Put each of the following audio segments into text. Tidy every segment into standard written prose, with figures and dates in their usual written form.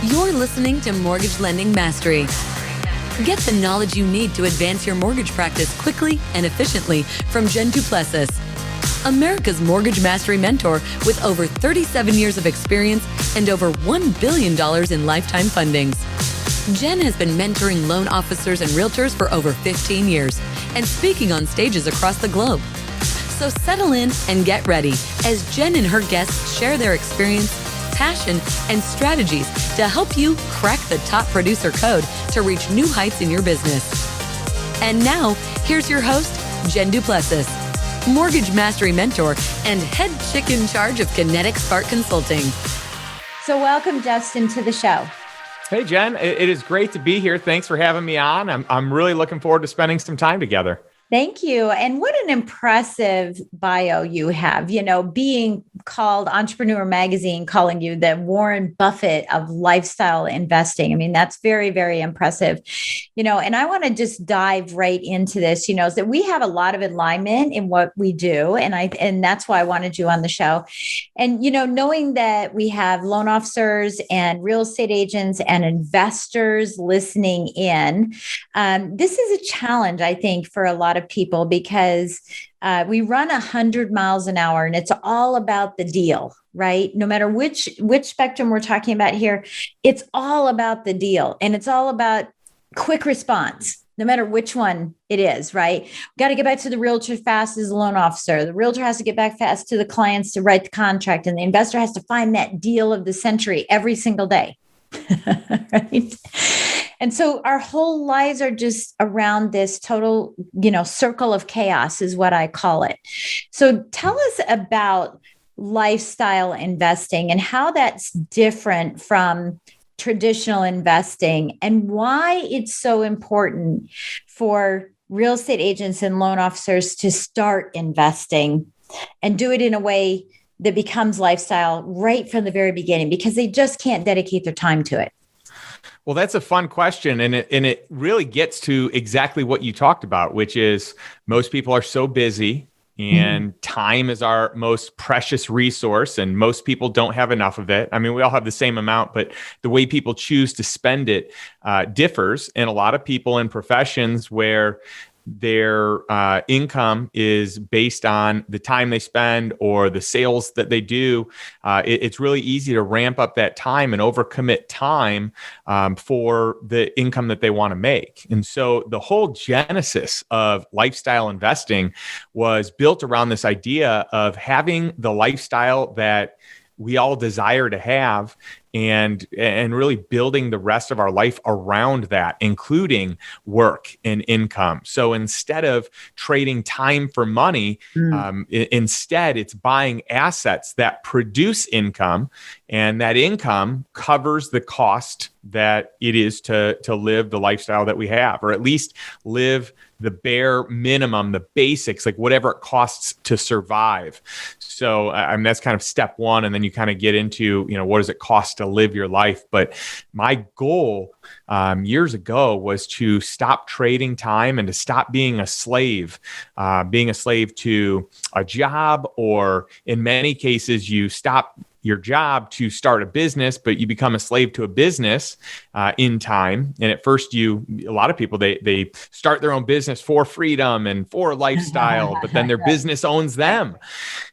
You're listening to Mortgage Lending Mastery. Get the knowledge you need to advance your mortgage practice quickly and efficiently from Jen Du Plessis, America's Mortgage Mastery mentor with over 37 years of experience and over $1 billion in lifetime fundings. Jen has been mentoring loan officers and realtors for over 15 years and speaking on stages across the globe. So settle in and get ready as Jen and her guests share their experience, passion, and strategies to help you crack the top producer code to reach new heights in your business. And now, here's your host, Jen Du Plessis, Mortgage Mastery Mentor and head chick in charge of Kinetic Spark Consulting. So welcome, Justin, to the show. Hey, Jen. It is great to be here. Thanks for having me on. I'm really looking forward to spending some time together. Thank you. And what an impressive bio you have, being called Entrepreneur Magazine, calling you the Warren Buffett of lifestyle investing. I mean, that's very, very impressive, and I want to just dive right into this, is that we have a lot of alignment in what we do. And that's why I wanted you on the show. And, knowing that we have loan officers and real estate agents and investors listening in, this is a challenge, I think, for a lot of people because we run 100 miles an hour and it's all about the deal, right? No matter which spectrum we're talking about here, it's all about the deal and it's all about quick response, no matter which one it is, right? We've got to get back to the realtor fast as a loan officer. The realtor has to get back fast to the clients to write the contract, and the investor has to find that deal of the century every single day, right? And so our whole lives are just around this total, circle of chaos is what I call it. So tell us about lifestyle investing and how that's different from traditional investing and why it's so important for real estate agents and loan officers to start investing and do it in a way that becomes lifestyle right from the very beginning because they just can't dedicate their time to it. Well, that's a fun question. And it really gets to exactly what you talked about, which is most people are so busy and time is our most precious resource. And most people don't have enough of it. I mean, we all have the same amount, but the way people choose to spend it differs. And a lot of people in professions where their income is based on the time they spend or the sales that they do, it's really easy to ramp up that time and overcommit time for the income that they want to make. And so the whole genesis of lifestyle investing was built around this idea of having the lifestyle that we all desire to have and really building the rest of our life around that, including work and income. So instead of trading time for money, instead it's buying assets that produce income, and that income covers the cost that it is to live the lifestyle that we have, or at least live the bare minimum, the basics, like whatever it costs to survive. So that's kind of step one. And then you kind of get into, what does it cost to live your life? But my goal years ago was to stop trading time and to stop being a slave to a job, or in many cases, you stop your job to start a business, but you become a slave to a business in time. And at first a lot of people, they start their own business for freedom and for lifestyle, but then their business owns them.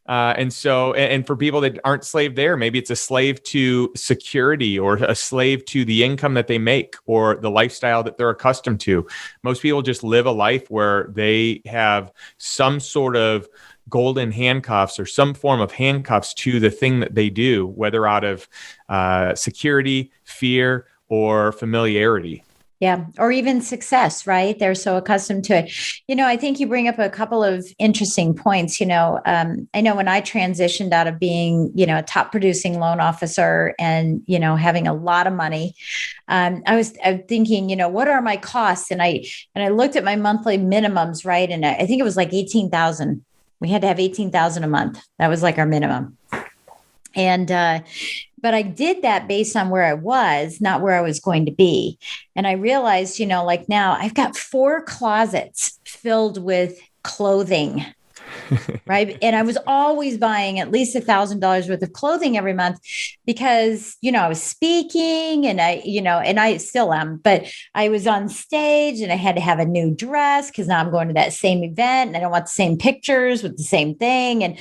And for people that aren't slave there, maybe it's a slave to security or a slave to the income that they make or the lifestyle that they're accustomed to. Most people just live a life where they have some sort of golden handcuffs or some form of handcuffs to the thing that they do, whether out of security, fear, or familiarity. Yeah. Or even success, right? They're so accustomed to it. I think you bring up a couple of interesting points. I know when I transitioned out of being, a top producing loan officer and, having a lot of money, I was thinking, what are my costs? And I looked at my monthly minimums, right? And I think it was like 18,000. We had to have 18,000 a month. That was like our minimum. And, but I did that based on where I was, not where I was going to be. And I realized, like now I've got 4 closets filled with clothing. Right. And I was always buying at least $1,000 worth of clothing every month because, I was speaking and I still am, but I was on stage and I had to have a new dress because now I'm going to that same event and I don't want the same pictures with the same thing. And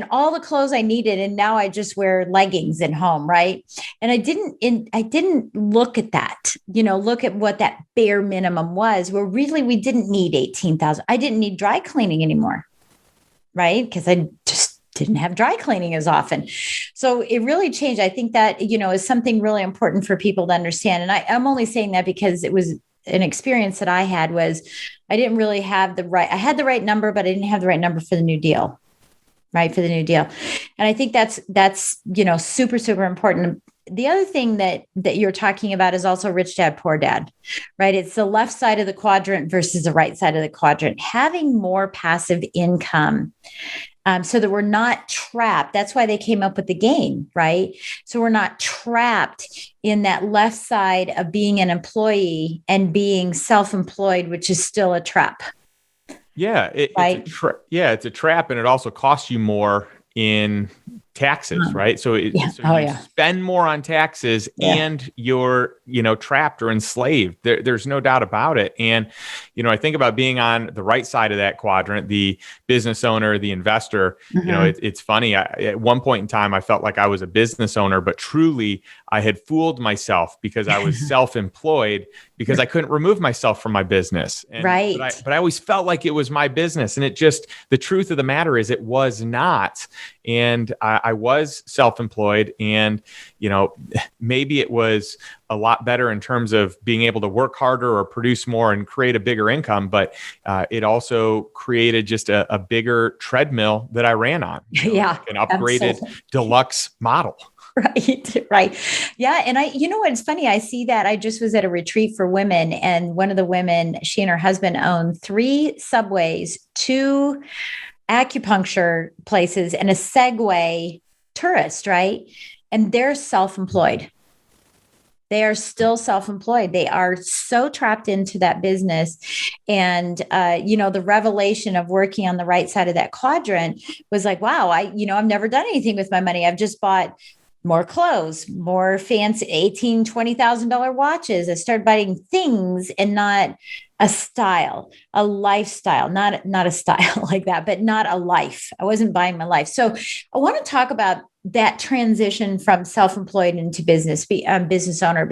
all the clothes I needed. And now I just wear leggings at home. Right. And I didn't look at that, look at what that bare minimum was, where really we didn't need 18,000. I didn't need dry cleaning anymore. Right. Because I just didn't have dry cleaning as often. So it really changed. I think that, is something really important for people to understand. And I'm only saying that because it was an experience that I had was I didn't really have I had the right number, but I didn't have the right number for the new deal. Right. For the new deal. And I think that's, super, super important. The other thing that you're talking about is also rich dad, poor dad, right? It's the left side of the quadrant versus the right side of the quadrant. Having more passive income so that we're not trapped. That's why they came up with the game, right? So we're not trapped in that left side of being an employee and being self-employed, which is still a trap. Yeah, it's a trap, and it also costs you more in taxes, right? So, you spend more on taxes and you're, trapped or enslaved. There's no doubt about it. And, I think about being on the right side of that quadrant, the business owner, the investor. It's funny. At one point in time, I felt like I was a business owner, but truly I had fooled myself because I was self-employed because I couldn't remove myself from my business. Right. But I always felt like it was my business. And the truth of the matter is it was not. And I was self-employed, and, maybe it was a lot better in terms of being able to work harder or produce more and create a bigger income. But it also created just a bigger treadmill that I ran on. Like an upgraded deluxe model. Right. Yeah. And it's funny. I see that. I just was at a retreat for women, and one of the women, she and her husband own 3 Subways, 2 acupuncture places, and a Segway tourist, right? And they're self-employed. They are still self-employed. They are so trapped into that business. And, the revelation of working on the right side of that quadrant was like, wow, I've never done anything with my money. I've just bought more clothes, more fancy $18,000, $20,000 watches. I started buying things and not a style, a lifestyle, not a style like that, but not a life. I wasn't buying my life. So I want to talk about that transition from self-employed into business owner,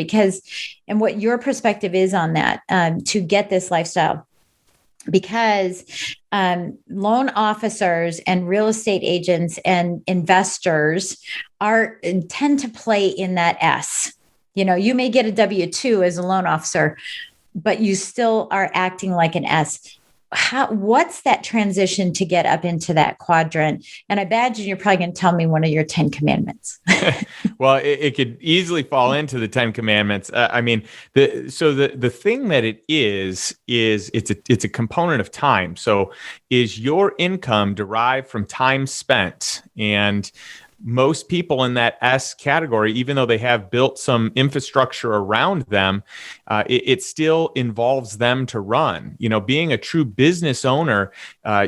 and what your perspective is on that to get this lifestyle. Because loan officers and real estate agents and investors tend to play in that S. You may get a W-2 as a loan officer, but you still are acting like an S. What's that transition to get up into that quadrant? And I imagine you're probably going to tell me one of your 10 commandments. Well, it could easily fall into the 10 commandments. The thing that it is it's a component of time. So is your income derived from time spent? And most people in that S category, even though they have built some infrastructure around them, it still involves them to run. Being a true business owner,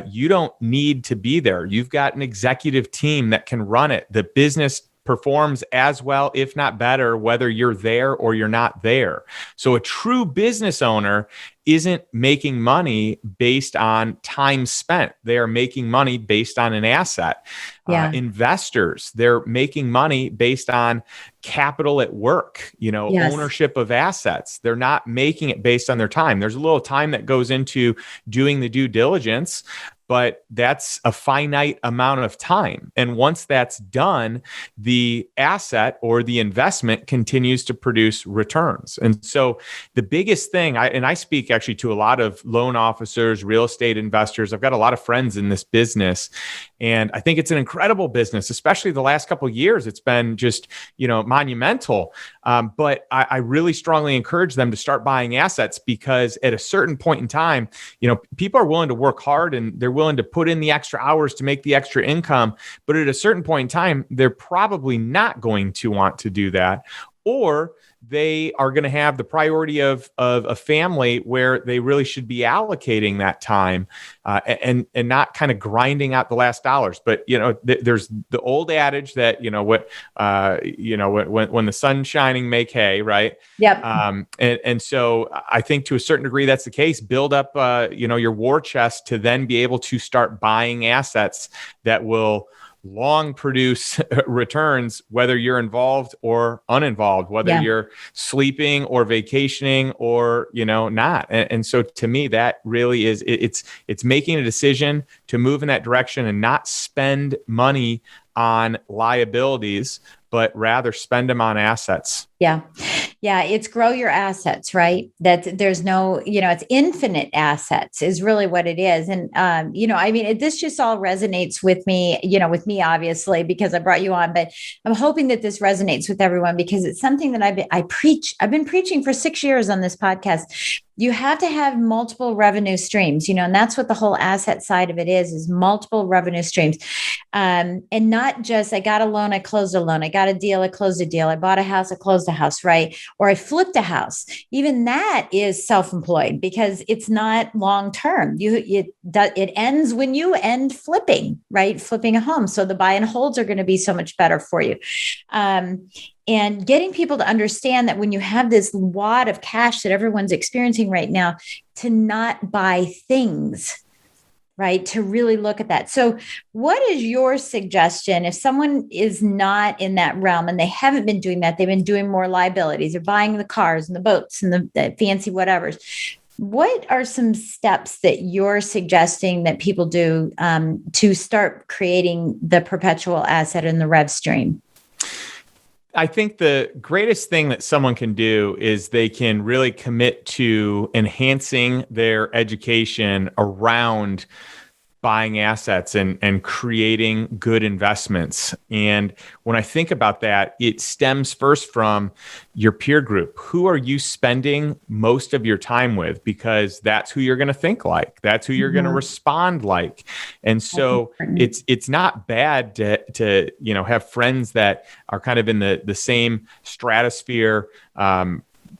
you don't need to be there. You've got an executive team that can run it. The business performs as well, if not better, whether you're there or you're not there. So a true business owner isn't making money based on time spent. They are making money based on an asset. Investors, they're making money based on capital at work, ownership of assets. They're not making it based on their time. There's a little time that goes into doing the due diligence, but that's a finite amount of time. And once that's done, the asset or the investment continues to produce returns. And so the biggest thing, I speak actually to a lot of loan officers, real estate investors. I've got a lot of friends in this business, and I think it's an incredible business, especially the last couple of years. It's been just, monumental. But I really strongly encourage them to start buying assets, because at a certain point in time, people are willing to work hard and they're willing to put in the extra hours to make the extra income. But at a certain point in time, they're probably not going to want to do that. or they are going to have the priority of a family where they really should be allocating that time and not kind of grinding out the last dollars. But, there's the old adage that, when the sun's shining, make hay, right? Yep. And so I think to a certain degree, that's the case. Build up, your war chest to then be able to start buying assets that will long produce returns, whether you're involved or uninvolved, whether you're sleeping or vacationing or, not. And so to me, that really is, it's making a decision to move in that direction and not spend money on liabilities, but rather spend them on assets. Yeah. Yeah. It's grow your assets, right? That there's no, it's infinite assets is really what it is. And, this just all resonates with me, obviously, because I brought you on, but I'm hoping that this resonates with everyone because it's something that I've been preaching for 6 years on this podcast. You have to have multiple revenue streams, and that's what the whole asset side of it is multiple revenue streams. And not just, I got a loan, I closed a loan, I got a deal, I closed a deal, I bought a house, I closed a house, right? Or I flipped a house. Even that is self-employed because it's not long-term. It ends when you end flipping, right? Flipping a home. So the buy and holds are going to be so much better for you. And getting people to understand that when you have this wad of cash that everyone's experiencing right now, to not buy things, right? To really look at that. So what is your suggestion if someone is not in that realm and they haven't been doing that, they've been doing more liabilities, they're buying the cars and the boats and the fancy whatevers. What are some steps that you're suggesting that people do to start creating the perpetual asset in the rev stream? I think the greatest thing that someone can do is they can really commit to enhancing their education around buying assets and creating good investments. And when I think about that, it stems first from your peer group. Who are you spending most of your time with? Because that's who you're going to think like. That's who you're going to respond like. And so it's not bad to have friends that are kind of in the same stratosphere,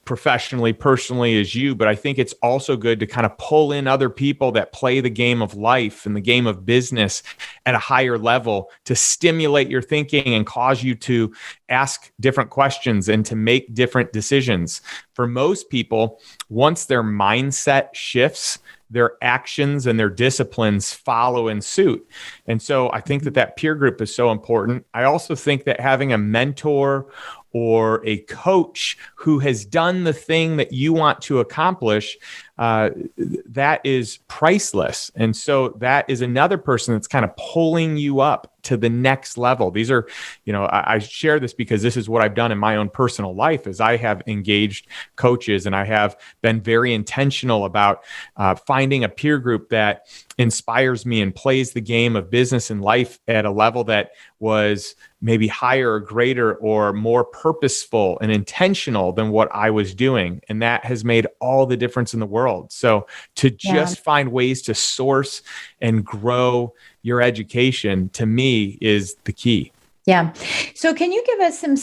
professionally, personally as you, but I think it's also good to kind of pull in other people that play the game of life and the game of business at a higher level to stimulate your thinking and cause you to ask different questions and to make different decisions. For most people, once their mindset shifts, their actions and their disciplines follow in suit. And so I think that peer group is so important. I also think that having a mentor or a coach who has done the thing that you want to accomplish, that is priceless. And so that is another person that's kind of pulling you up to the next level. These are, I share this because this is what I've done in my own personal life is I have engaged coaches and I have been very intentional about finding a peer group that inspires me and plays the game of business and life at a level that was maybe higher or greater or more purposeful and intentional than what I was doing. And that has made all the difference in the world. So to just find ways to source and grow your education, to me, is the key. Yeah. So can you give us some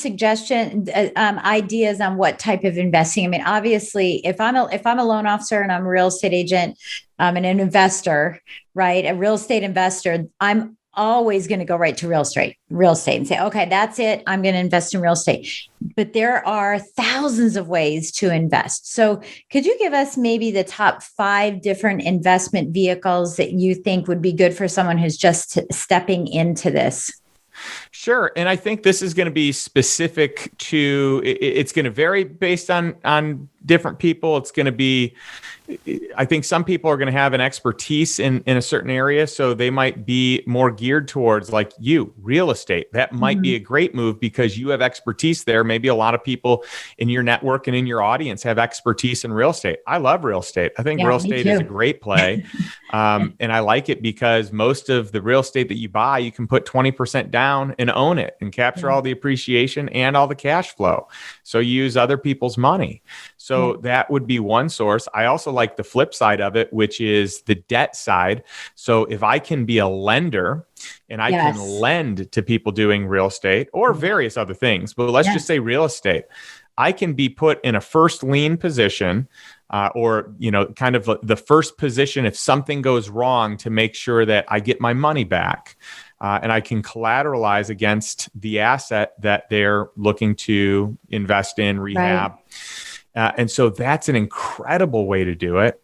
ideas on what type of investing? I mean, obviously, if I'm a loan officer and I'm a real estate agent, and an investor, right? A real estate investor, I'm always going to go right to real estate and say, okay, that's it. I'm going to invest in real estate. But there are thousands of ways to invest. So could you give us maybe the top 5 different investment vehicles that you think would be good for someone who's just stepping into this? Sure. And I think this is going to be specific to, it's going to vary based on different people. It's going to be, I think some people are going to have an expertise in a certain area. So they might be more geared towards, like you, real estate. That might be a great move because you have expertise there. Maybe a lot of people in your network and in your audience have expertise in real estate. I love real estate. I think real estate is a great play. And I like it because most of the real estate that you buy, you can put 20% down and own it and capture all the appreciation and all the cash flow. So you use other people's money. So that would be one source. I also like the flip side of it, which is the debt side. So if I can be a lender and I can lend to people doing real estate or various other things, but let's just say real estate, I can be put in a first lien position or, kind of the first position if something goes wrong to make sure that I get my money back. And I can collateralize against the asset that they're looking to invest in, rehab. And so that's an incredible way to do it.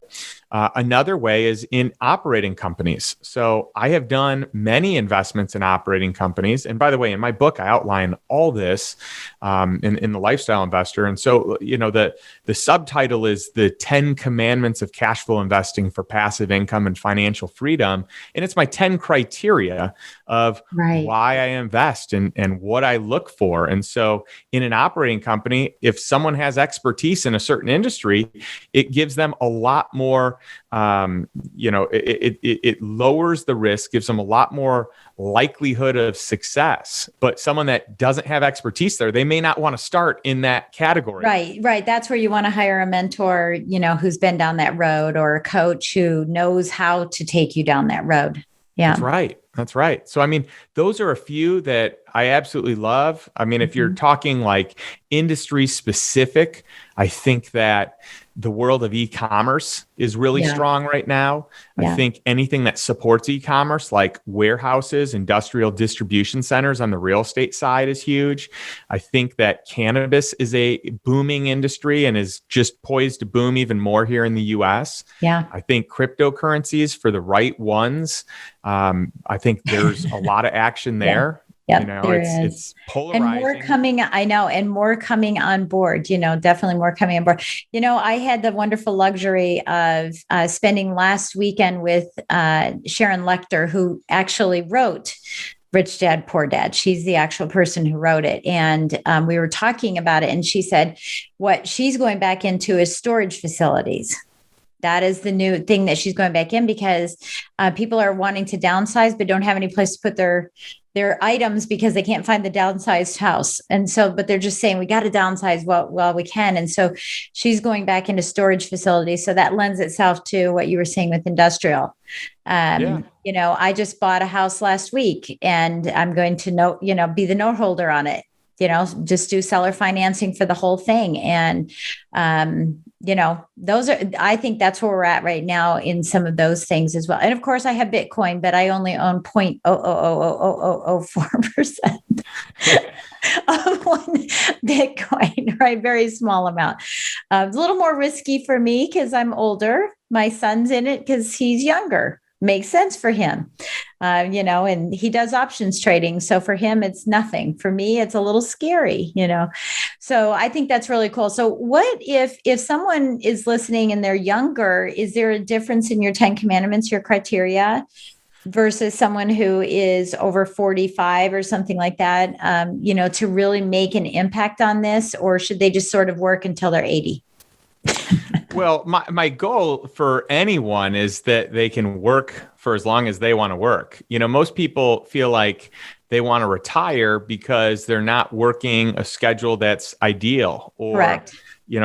Another way is in operating companies. So I have done many investments in operating companies. And by the way, in my book, I outline all this in the Lifestyle Investor. And so, the subtitle is The 10 Commandments of Cash Flow Investing for Passive Income and Financial Freedom. And it's my 10 criteria of why I invest and what I look for. And so in an operating company, if someone has expertise in a certain industry, it gives them a lot more, it lowers the risk, gives them a lot more likelihood of success. But someone that doesn't have expertise there, they may not want to start in that category. Right. That's where you want to hire a mentor, who's been down that road, or a coach who knows how to take you down that road. Yeah. That's right. So, those are a few that I absolutely love. If you're talking like industry specific, I think that the world of e-commerce is really strong right now. I think anything that supports e-commerce, like warehouses, industrial distribution centers on the real estate side, is huge. I think that cannabis is a booming industry and is just poised to boom even more here in the US. Yeah. I think cryptocurrencies for the right ones. I think there's a lot of action there. Yeah, it's polarizing. And more coming, I know, and more coming on board, definitely more coming on board. I had the wonderful luxury of spending last weekend with Sharon Lechter, who actually wrote Rich Dad, Poor Dad. She's the actual person who wrote it. And we were talking about it, and she said what she's going back into is storage facilities. That is the new thing that she's going back in, because people are wanting to downsize, but don't have any place to put their items because they can't find the downsized house. And so, but they're just saying, we got to downsize while we can. And so she's going back into storage facilities. So that lends itself to what you were saying with industrial. I just bought a house last week, and I'm going to be the note holder on it, just do seller financing for the whole thing. And, I think that's where we're at right now in some of those things as well. And of course I have Bitcoin, but I only own 0.00004% of one Bitcoin, right? Very small amount. It's a little more risky for me because I'm older. My son's in it because he's younger. Makes sense for him, and he does options trading. So for him, it's nothing. For me, it's a little scary, So I think that's really cool. So what if someone is listening and they're younger, is there a difference in your 10 commandments, your criteria, versus someone who is over 45 or something like that, to really make an impact on this? Or should they just sort of work until they're 80? Well, my goal for anyone is that they can work for as long as they want to work. Most people feel like they want to retire because they're not working a schedule that's ideal. Or, correct.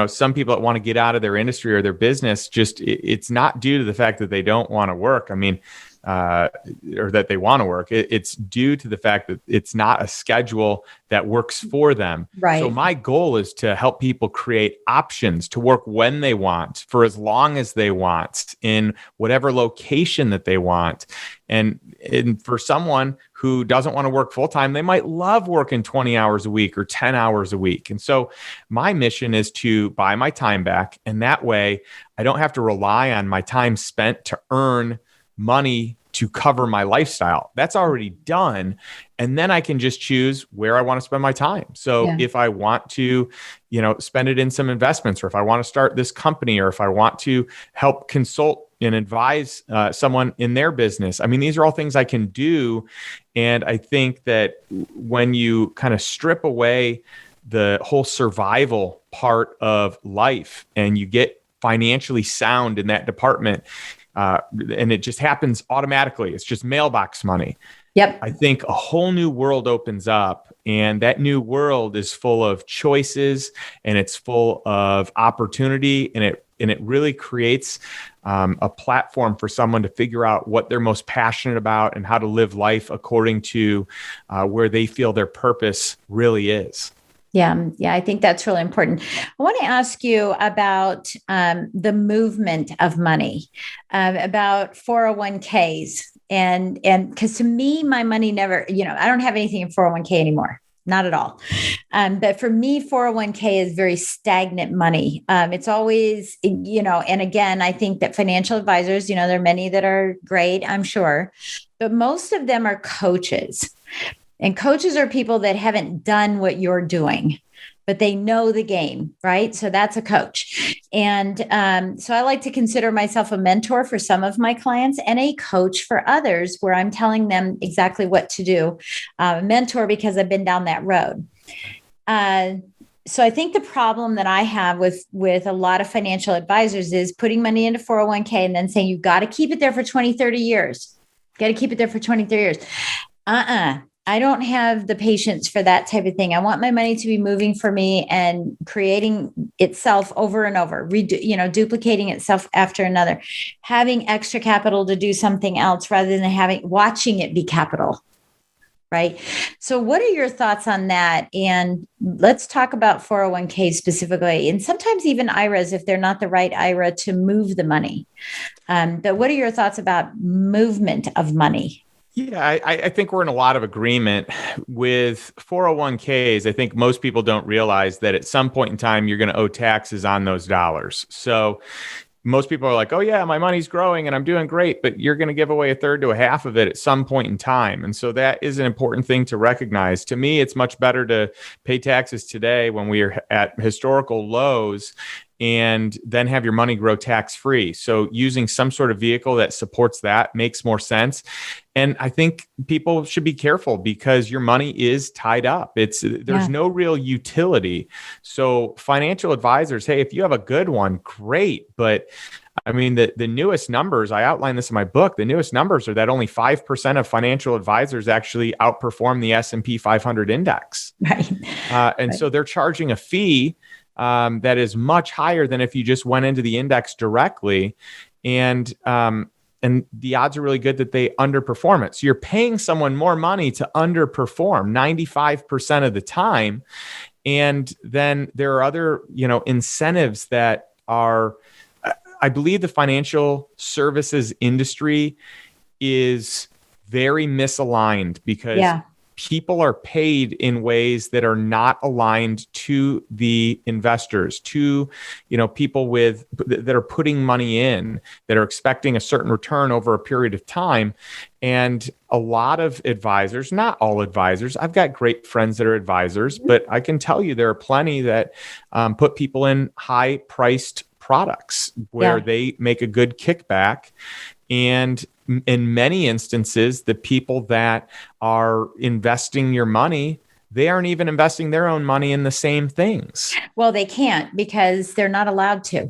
Some people that want to get out of their industry or their business, it's not due to the fact that they don't want to work. Or that they want to work. It's due to the fact that it's not a schedule that works for them. Right. So my goal is to help people create options to work when they want, for as long as they want, in whatever location that they want. And for someone who doesn't want to work full time, they might love working 20 hours a week or 10 hours a week. And so my mission is to buy my time back. And that way I don't have to rely on my time spent to earn money to cover my lifestyle. That's already done. And then I can just choose where I want to spend my time. So if I want to, spend it in some investments, or if I want to start this company, or if I want to help consult and advise someone in their business. These are all things I can do. And I think that when you kind of strip away the whole survival part of life and you get financially sound in that department, and it just happens automatically. It's just mailbox money. Yep. I think a whole new world opens up, and that new world is full of choices and it's full of opportunity, and it really creates a platform for someone to figure out what they're most passionate about and how to live life according to where they feel their purpose really is. Yeah, yeah, I think that's really important. I want to ask you about the movement of money, about 401ks, and because to me, my money never, I don't have anything in 401k anymore. Not at all. But for me, 401k is very stagnant money. It's always, and again, I think that financial advisors, there are many that are great, I'm sure, but most of them are coaches. And coaches are people that haven't done what you're doing, but they know the game, right? So that's a coach. And so I like to consider myself a mentor for some of my clients and a coach for others, where I'm telling them exactly what to do. A mentor because I've been down that road. So I think the problem that I have with a lot of financial advisors is putting money into 401k and then saying, you've got to keep it there for 20, 30 years. Got to keep it there for 20, 30 years. I don't have the patience for that type of thing. I want my money to be moving for me and creating itself over and over, duplicating itself after another, having extra capital to do something else rather than watching it be capital. Right. So what are your thoughts on that? And let's talk about 401k specifically, and sometimes even IRAs if they're not the right IRA to move the money. But what are your thoughts about movement of money? Yeah, I think we're in a lot of agreement with 401ks. I think most people don't realize that at some point in time, you're going to owe taxes on those dollars. So most people are like, oh yeah, my money's growing and I'm doing great, but you're going to give away a third to a half of it at some point in time. And so that is an important thing to recognize. To me, it's much better to pay taxes today when we are at historical lows and then have your money grow tax-free. So using some sort of vehicle that supports that makes more sense. And I think people should be careful because your money is tied up. There's no real utility. So financial advisors, hey, if you have a good one, great. But I mean, the newest numbers, I outline this in my book, the newest numbers are that only 5% of financial advisors actually outperform the S&P 500 index. Right. And so they're charging a fee that is much higher than if you just went into the index directly. And the odds are really good that they underperform it. So you're paying someone more money to underperform 95% of the time. And then there are other, incentives that are, I believe the financial services industry is very misaligned because people are paid in ways that are not aligned to the investors, to, people that are putting money in, that are expecting a certain return over a period of time. And a lot of advisors, not all advisors, I've got great friends that are advisors, but I can tell you there are plenty that put people in high priced products where they make a good kickback. And in many instances, the people that are investing your money, they aren't even investing their own money in the same things. Well, they can't because they're not allowed to.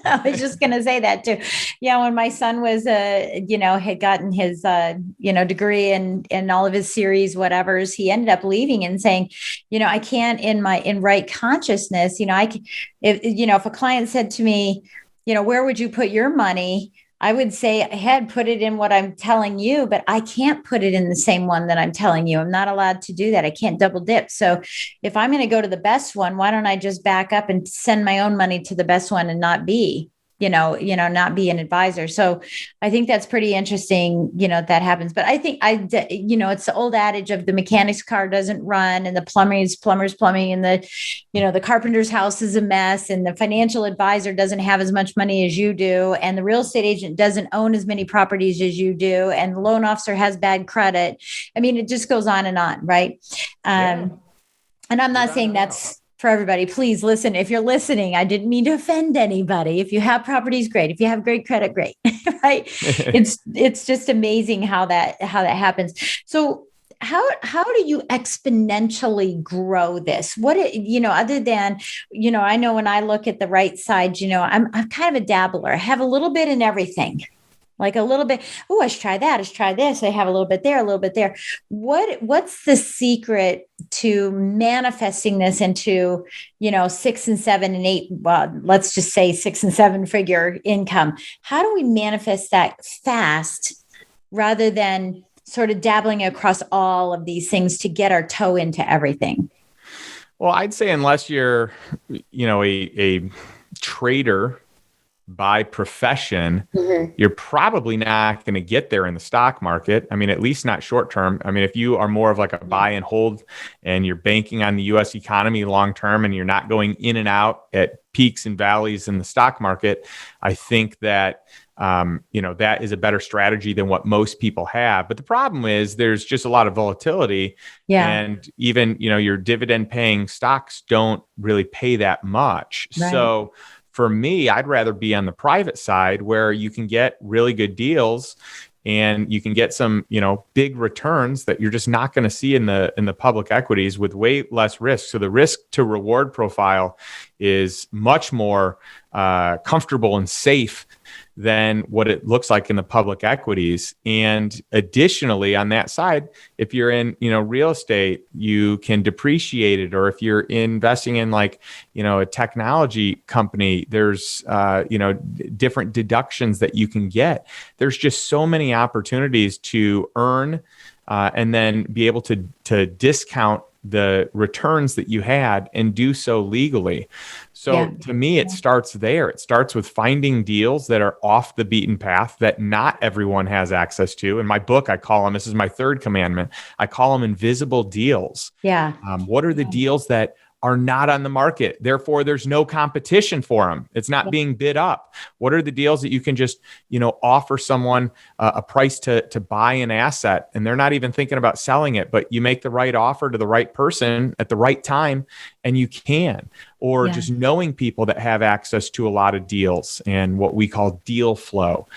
I was just going to say that too. Yeah. When my son was, had gotten his, degree and all of his series, whatevers, he ended up leaving and saying, I can't in right consciousness, if a client said to me, where would you put your money? I would say, put it in what I'm telling you, but I can't put it in the same one that I'm telling you. I'm not allowed to do that. I can't double dip. So if I'm going to go to the best one, why don't I just back up and send my own money to the best one and not be not be an advisor. So I think that's pretty interesting, that happens. But I think it's the old adage of the mechanic's car doesn't run and the plumber's plumbing and the carpenter's house is a mess and the financial advisor doesn't have as much money as you do. And the real estate agent doesn't own as many properties as you do. And the loan officer has bad credit. I mean, it just goes on and on. Right. And I'm not saying that's for everybody. Please listen. If you're listening, I didn't mean to offend anybody. If you have properties, great. If you have great credit, great. Right. It's just amazing how that happens. So how do you exponentially grow this? Other than, I know when I look at the right side, I'm kind of a dabbler. I have a little bit in everything. Like a little bit, oh, I should try that. I should try this. I have a little bit there, a little bit there. What's the secret to manifesting this into, 6 and 7 and 8, well, let's just say 6 and 7 figure income? How do we manifest that fast rather than sort of dabbling across all of these things to get our toe into everything? Well, I'd say unless you're, a trader by profession, you're probably not going to get there in the stock market. I mean, at least not short term. I mean, if you are more of like a buy and hold and you're banking on the US economy long term and you're not going in and out at peaks and valleys in the stock market, I think that that is a better strategy than what most people have. But the problem is there's just a lot of volatility. Yeah. And even, your dividend paying stocks don't really pay that much. Right. So for me, I'd rather be on the private side where you can get really good deals and you can get some, big returns that you're just not going to see in the public equities with way less risk. So the risk to reward profile is much more comfortable and safe than what it looks like in the public equities. And additionally, on that side, if you're in, real estate, you can depreciate it. Or if you're investing in a technology company, there's, different deductions that you can get. There's just so many opportunities to earn and then be able to discount the returns that you had and do so legally. So to me, it starts there. It starts with finding deals that are off the beaten path that not everyone has access to. In my book, I call them, this is my third commandment, I call them invisible deals. Yeah. What are the deals that are not on the market? Therefore, there's no competition for them. It's not being bid up. What are the deals that you can just, offer someone a price to buy an asset and they're not even thinking about selling it, but you make the right offer to the right person at the right time and you can. Or just knowing people that have access to a lot of deals and what we call deal flow.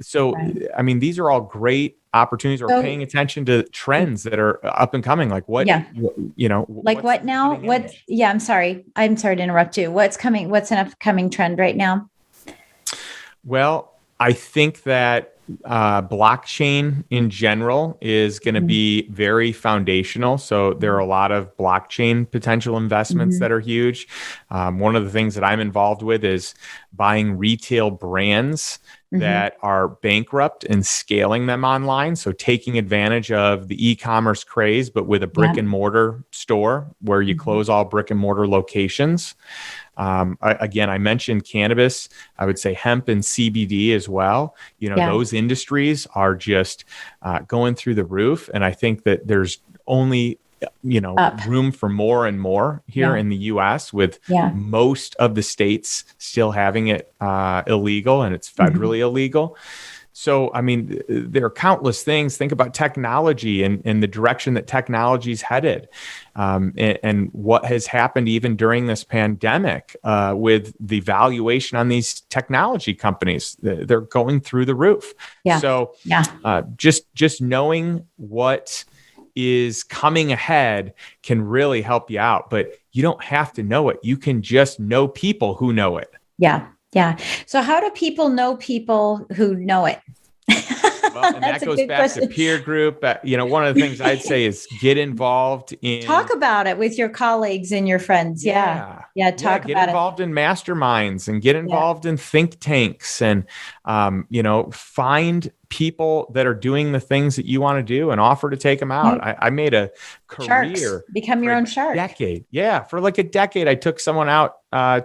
So, I mean, these are all great opportunities, or paying attention to trends that are up and coming. Like what, like what now? What? Yeah, I'm sorry to interrupt you. What's coming? What's an upcoming trend right now? Well, I think that blockchain in general is going to be very foundational. So there are a lot of blockchain potential investments that are huge. One of the things that I'm involved with is buying retail brands that are bankrupt and scaling them online. So taking advantage of the e-commerce craze, but with a brick and mortar store where you close all brick and mortar locations. I mentioned cannabis. I would say hemp and CBD as well. Those industries are just going through the roof. And I think that there's only room for more and more here in the US, with most of the states still having it illegal, and it's federally illegal. So, I mean, there are countless things. Think about technology and the direction that technology is headed, and what has happened even during this pandemic with the valuation on these technology companies. They're going through the roof. So just knowing what is coming ahead can really help you out, but you don't have to know it. You can just know people who know it. Yeah. So how do people know people who know it? Well, and that goes back to peer group. One of the things I'd say is get involved in. Talk about it with your colleagues and your friends. Talk about it. Get involved in masterminds and get involved in think tanks and, find people that are doing the things that you want to do and offer to take them out. I made a career. Sharks. Become your own shark. Decade. Yeah. For like a decade, I took someone out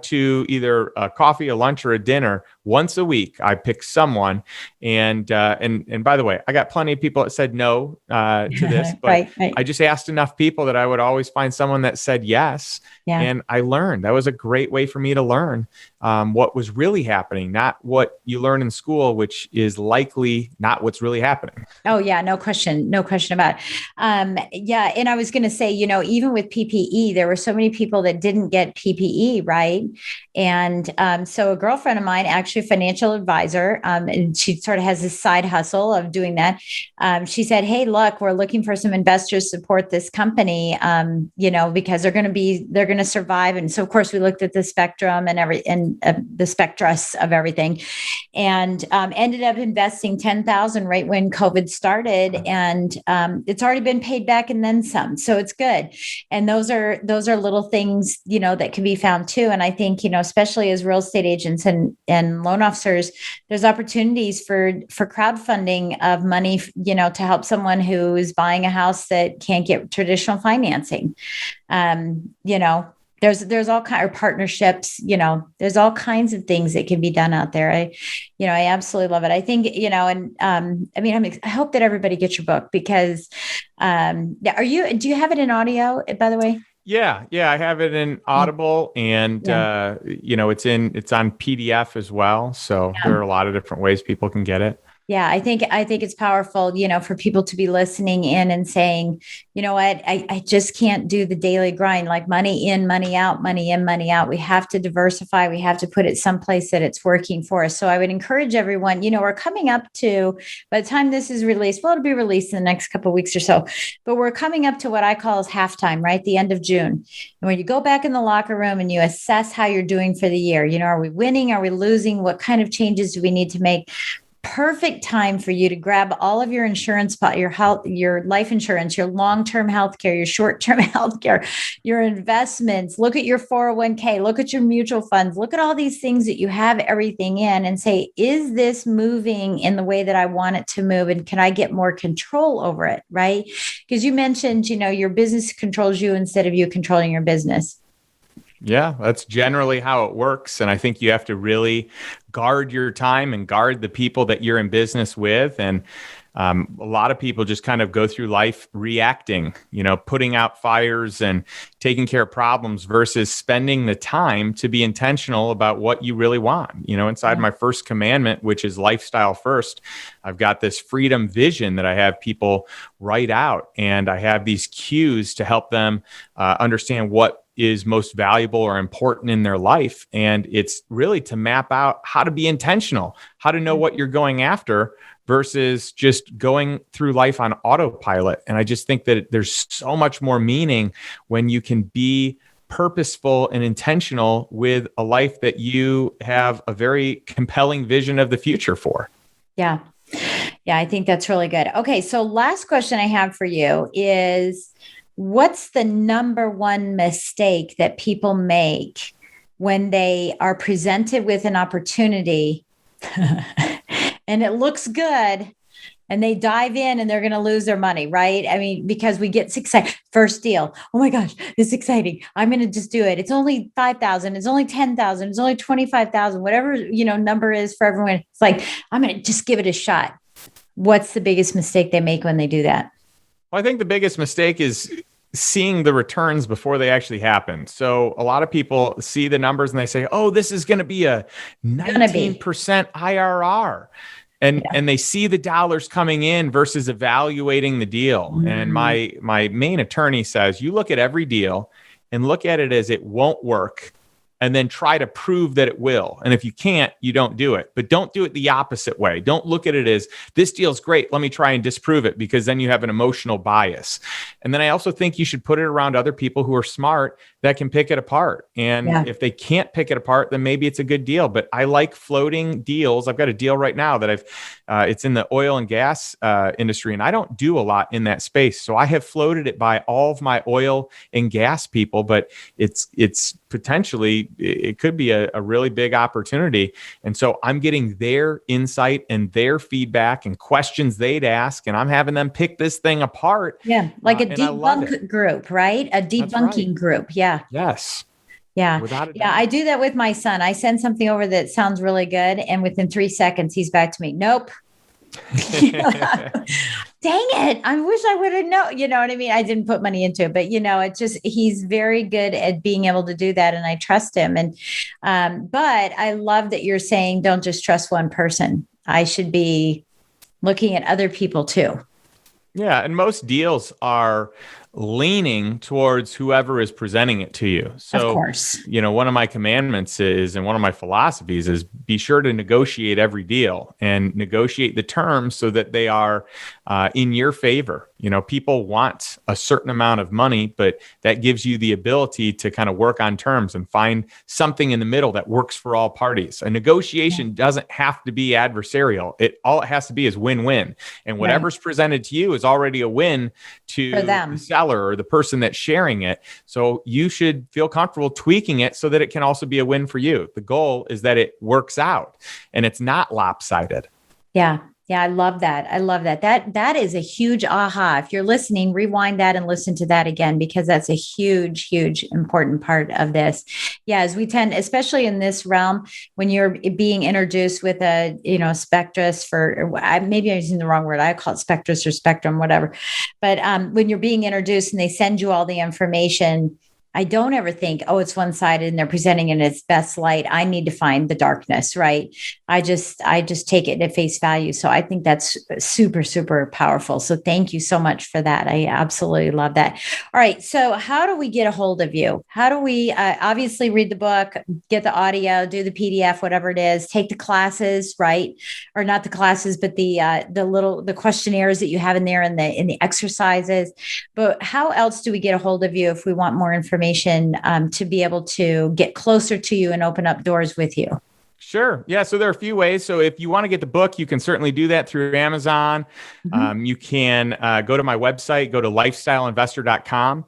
to either a coffee, a lunch, or a dinner once a week. I picked someone, and by the way, I got plenty of people that said no to this, but right. I just asked enough people that I would always find someone that said yes. And I learned. That was a great way for me to learn what was really happening, not what you learn in school, which is likely not what's really happening. Oh yeah, no question about it. And I was going to say, even with PPE, there were so many people that didn't get PPE, right? right? And so a girlfriend of mine, actually a financial advisor, and she sort of has this side hustle of doing that. She said, "Hey, look, we're looking for some investors to support this company, because they're going to survive." And so, of course, we looked at the spectrum and the spectrus of everything, and ended up investing 10,000 right when COVID started, and it's already been paid back and then some. So it's good. And those are little things, that can be found too. And I think, especially as real estate agents and loan officers, there's opportunities for crowdfunding of money, to help someone who is buying a house that can't get traditional financing. There's all kinds of partnerships, there's all kinds of things that can be done out there. I absolutely love it. I think, I hope that everybody gets your book because, do you have it in audio, by the way? Yeah. I have it in Audible and, it's on PDF as well. So there are a lot of different ways people can get it. Yeah, I think it's powerful, for people to be listening in and saying, you know what, I just can't do the daily grind, like money in, money out, money in, money out. We have to diversify. We have to put it someplace that it's working for us. So I would encourage everyone, we're coming up to, by the time this is released, well, it'll be released in the next couple of weeks or so, but we're coming up to what I call is halftime, right? The end of June. And when you go back in the locker room and you assess how you're doing for the year, are we winning? Are we losing? What kind of changes do we need to make? Perfect time for you to grab all of your insurance, your health, your life insurance, your long-term health care, your short-term health care, your investments. Look at your 401k, look at your mutual funds, look at all these things that you have everything in and say, is this moving in the way that I want it to move? And can I get more control over it? Right? Because you mentioned, your business controls you instead of you controlling your business. Yeah, that's generally how it works. And I think you have to really guard your time and guard the people that you're in business with. And a lot of people just kind of go through life reacting, putting out fires and taking care of problems versus spending the time to be intentional about what you really want. Inside my first commandment, which is lifestyle first, I've got this freedom vision that I have people write out. And I have these cues to help them understand what is most valuable or important in their life. And it's really to map out how to be intentional, how to know what you're going after versus just going through life on autopilot. And I just think that there's so much more meaning when you can be purposeful and intentional with a life that you have a very compelling vision of the future for. Yeah. Yeah, I think that's really good. Okay. So last question I have for you is, what's the number one mistake that people make when they are presented with an opportunity and it looks good and they dive in and they're going to lose their money, right? I mean, because we get excited. First deal. Oh my gosh, this is exciting. I'm going to just do it. It's only 5,000. It's only 10,000. It's only 25,000, whatever, number is for everyone. It's like, I'm going to just give it a shot. What's the biggest mistake they make when they do that? Well, I think the biggest mistake is seeing the returns before they actually happen. So a lot of people see the numbers and they say, oh, this is going to be a 19% IRR. And they see the dollars coming in versus evaluating the deal. Mm-hmm. And my main attorney says, you look at every deal and look at it as it won't work. And then try to prove that it will. And if you can't, you don't do it. But don't do it the opposite way. Don't look at it as, this deal's great, let me try and disprove it, because then you have an emotional bias. And then I also think you should put it around other people who are smart that can pick it apart. And if they can't pick it apart, then maybe it's a good deal. But I like floating deals. I've got a deal right now that it's in the oil and gas industry, and I don't do a lot in that space. So I have floated it by all of my oil and gas people, but it's potentially, it could be a really big opportunity. And so I'm getting their insight and their feedback and questions they'd ask, and I'm having them pick this thing apart. Yeah. Like a debunk group, right? A debunking group. Yeah. Yes. Yeah. Yeah. I do that with my son. I send something over that sounds really good. And within 3 seconds, he's back to me. Nope. Dang it. I wish I would have known, you know what I mean? I didn't put money into it, but it's just, he's very good at being able to do that. And I trust him. And, but I love that you're saying, don't just trust one person. I should be looking at other people too. Yeah. And most deals are leaning towards whoever is presenting it to you. So, of course, one of my commandments is, and one of my philosophies is, be sure to negotiate every deal and negotiate the terms so that they are in your favor. People want a certain amount of money, but that gives you the ability to kind of work on terms and find something in the middle that works for all parties. A negotiation doesn't have to be adversarial. All it has to be is win-win. And whatever's presented to you is already a win to the seller or the person that's sharing it. So you should feel comfortable tweaking it so that it can also be a win for you. The goal is that it works out and it's not lopsided. Yeah. Yeah, I love that. I love that. That is a huge aha. If you're listening, rewind that and listen to that again, because that's a huge, huge important part of this. Yeah, as we tend, especially in this realm, when you're being introduced with a, spectrus maybe I'm using the wrong word. I call it spectrus or spectrum, whatever. But when you're being introduced and they send you all the information, I don't ever think, oh, it's one-sided and they're presenting it in its best light. I need to find the darkness, right? I just take it at face value. So I think that's super, super powerful. So thank you so much for that. I absolutely love that. All right. So how do we get a hold of you? How do we obviously read the book, get the audio, do the PDF, whatever it is, take the classes, right? Or not the classes, but the questionnaires that you have in there and the exercises. But how else do we get a hold of you if we want more information to be able to get closer to you and open up doors with you? Sure. Yeah. So there are a few ways. So if you want to get the book, you can certainly do that through Amazon. You can go to my website, go to lifestyleinvestor.com,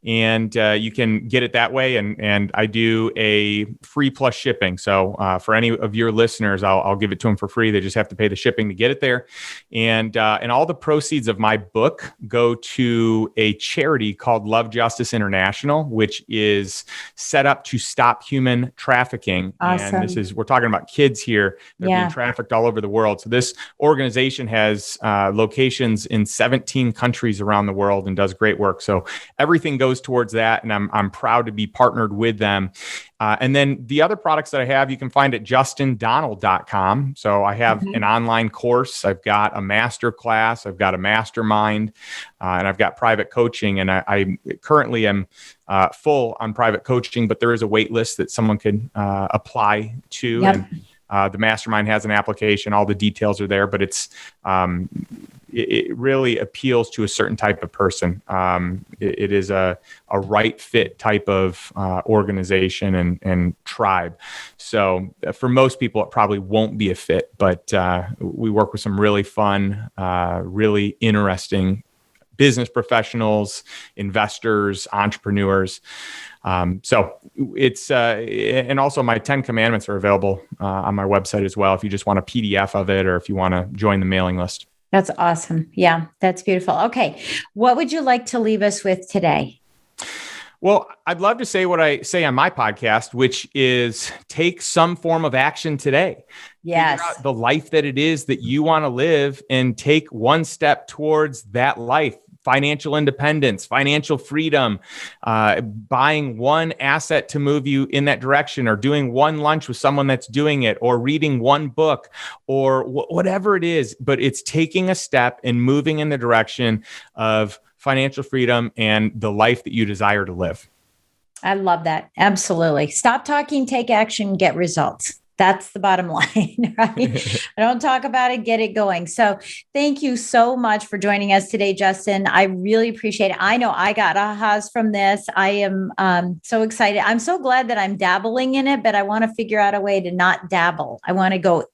and you can get it that way. And I do a free plus shipping. So for any of your listeners, I'll give it to them for free. They just have to pay the shipping to get it there. And all the proceeds of my book go to a charity called Love Justice International, which is set up to stop human trafficking. Awesome. And we're talking about kids here. They're being trafficked all over the world. So this organization has locations in 17 countries around the world and does great work. So everything goes towards that. And I'm proud to be partnered with them. And then the other products that I have, you can find at justindonald.com. So I have an online course. I've got a master class. I've got a mastermind, and I've got private coaching. And I currently am full on private coaching, but there is a wait list that someone could apply to. Yep. And the mastermind has an application. All the details are there, but it really appeals to a certain type of person. It is a right fit type of organization and tribe. So for most people, it probably won't be a fit, but we work with some really fun, really interesting business professionals, investors, entrepreneurs. So it's, and also my 10 commandments are available on my website as well, if you just want a PDF of it, or if you want to join the mailing list. That's awesome. Yeah, that's beautiful. Okay. What would you like to leave us with today? Well, I'd love to say what I say on my podcast, which is take some form of action today. Yes. Figure out the life that it is that you want to live and take one step towards that life. Financial independence, financial freedom, buying one asset to move you in that direction, or doing one lunch with someone that's doing it, or reading one book, or whatever it is. But it's taking a step and moving in the direction of financial freedom and the life that you desire to live. I love that. Absolutely. Stop talking, take action, get results. That's the bottom line, right? Don't talk about it, get it going. So thank you so much for joining us today, Justin. I really appreciate it. I know I got ahas from this. I am so excited. I'm so glad that I'm dabbling in it, but I want to figure out a way to not dabble. I want to go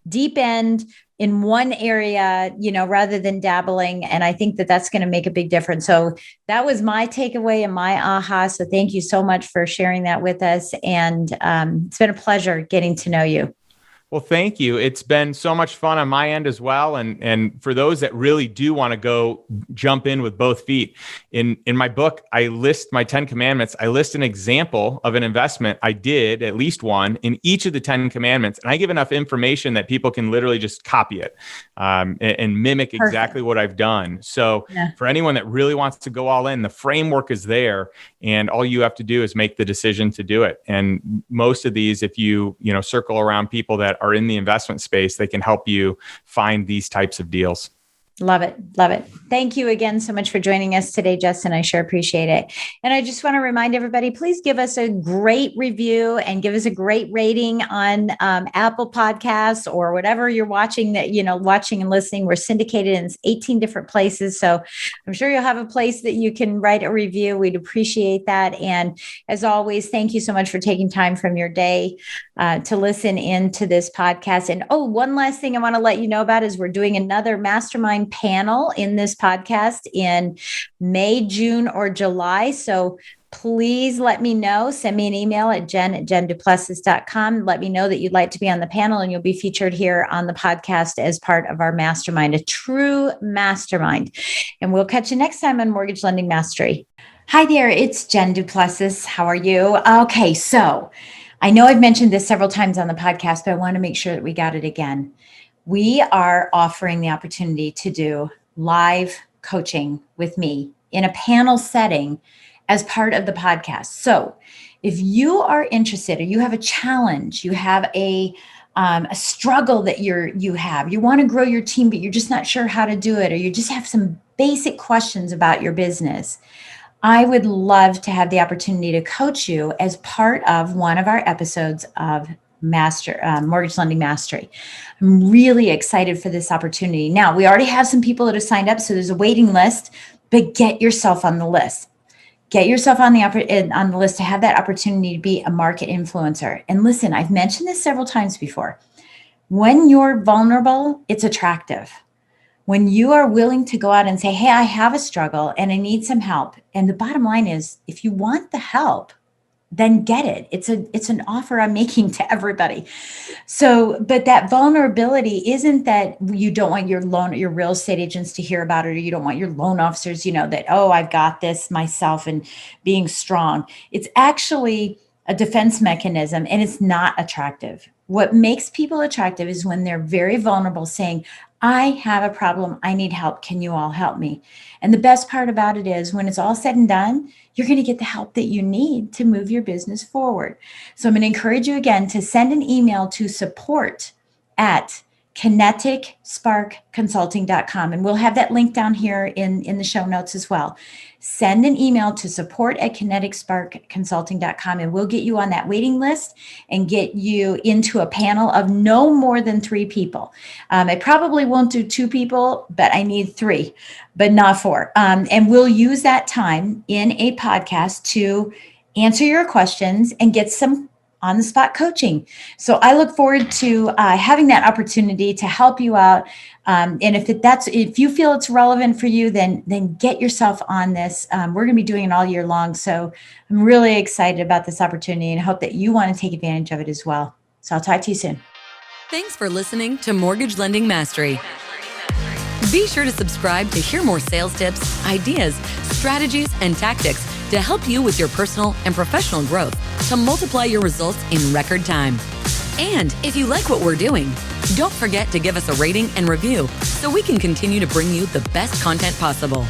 deep end in one area, rather than dabbling. And I think that that's going to make a big difference. So that was my takeaway and my aha. So thank you so much for sharing that with us. And it's been a pleasure getting to know you. Well, thank you. It's been so much fun on my end as well. And for those that really do want to go jump in with both feet, in my book, I list my 10 commandments. I list an example of an investment I did, at least one, in each of the 10 commandments. And I give enough information that people can literally just copy it and mimic exactly what I've done. So for anyone that really wants to go all in, the framework is there. And all you have to do is make the decision to do it. And most of these, if you circle around people that are in the investment space, they can help you find these types of deals. Love it. Love it. Thank you again so much for joining us today, Justin. I sure appreciate it. And I just want to remind everybody, please give us a great review and give us a great rating on Apple Podcasts or whatever you're watching watching and listening. We're syndicated in 18 different places. So I'm sure you'll have a place that you can write a review. We'd appreciate that. And as always, thank you so much for taking time from your day to listen into this podcast. And one last thing I want to let you know about is we're doing another mastermind panel in this podcast in May, June, or July. So please let me know. Send me an email at jen@jenduplessis.com. Let me know that you'd like to be on the panel, and you'll be featured here on the podcast as part of our mastermind, a true mastermind. And we'll catch you next time on Mortgage Lending Mastery. Hi there, it's Jen Du Plessis. How are you? Okay, so I know I've mentioned this several times on the podcast, but I want to make sure that we got it again. We are offering the opportunity to do live coaching with me in a panel setting as part of the podcast. So if you are interested, or you have a challenge, you have a struggle that you want to grow your team, but you're just not sure how to do it, or you just have some basic questions about your business, I would love to have the opportunity to coach you as part of one of our episodes of Mortgage Lending Mastery. I'm really excited for this opportunity. Now, we already have some people that have signed up, so there's a waiting list, but get yourself on the list. Get yourself on the list to have that opportunity to be a market influencer. And listen, I've mentioned this several times before. When you're vulnerable, it's attractive. When you are willing to go out and say, hey, I have a struggle and I need some help. And the bottom line is, if you want the help, then get it. It's an offer I'm making to everybody. So, but that vulnerability isn't that you don't want your real estate agents to hear about it, or you don't want your loan officers, that, I've got this myself, and being strong. It's actually a defense mechanism, and it's not attractive. What makes people attractive is when they're very vulnerable, saying, I have a problem. I need help. Can you all help me? And the best part about it is, when it's all said and done, you're going to get the help that you need to move your business forward. So I'm going to encourage you again to send an email to support@kineticsparkconsulting.com. And we'll have that link down here in the show notes as well. Send an email to support@kineticsparkconsulting.com, and we'll get you on that waiting list and get you into a panel of no more than 3 people. I probably won't do 2 people, but I need 3, but not 4. And we'll use that time in a podcast to answer your questions and get some on-the-spot coaching. So I look forward to having that opportunity to help you out. And if you feel it's relevant for you, then get yourself on this. We're going to be doing it all year long. So I'm really excited about this opportunity and hope that you want to take advantage of it as well. So I'll talk to you soon. Thanks for listening to Mortgage Lending Mastery. Be sure to subscribe to hear more sales tips, ideas, strategies, and tactics to help you with your personal and professional growth to multiply your results in record time. And if you like what we're doing, don't forget to give us a rating and review so we can continue to bring you the best content possible.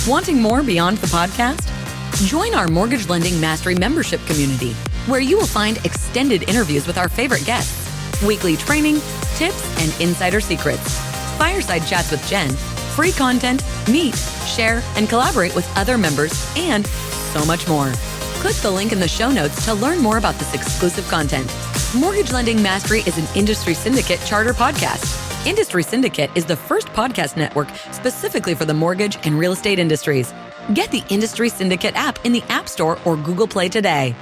Wanting more beyond the podcast? Join our Mortgage Lending Mastery membership community, where you will find extended interviews with our favorite guests, weekly training, tips, and insider secrets, fireside chats with Jen, free content, meet, share, and collaborate with other members, and so much more. Click the link in the show notes to learn more about this exclusive content. Mortgage Lending Mastery is an Industry Syndicate charter podcast. Industry Syndicate is the first podcast network specifically for the mortgage and real estate industries. Get the Industry Syndicate app in the App Store or Google Play today.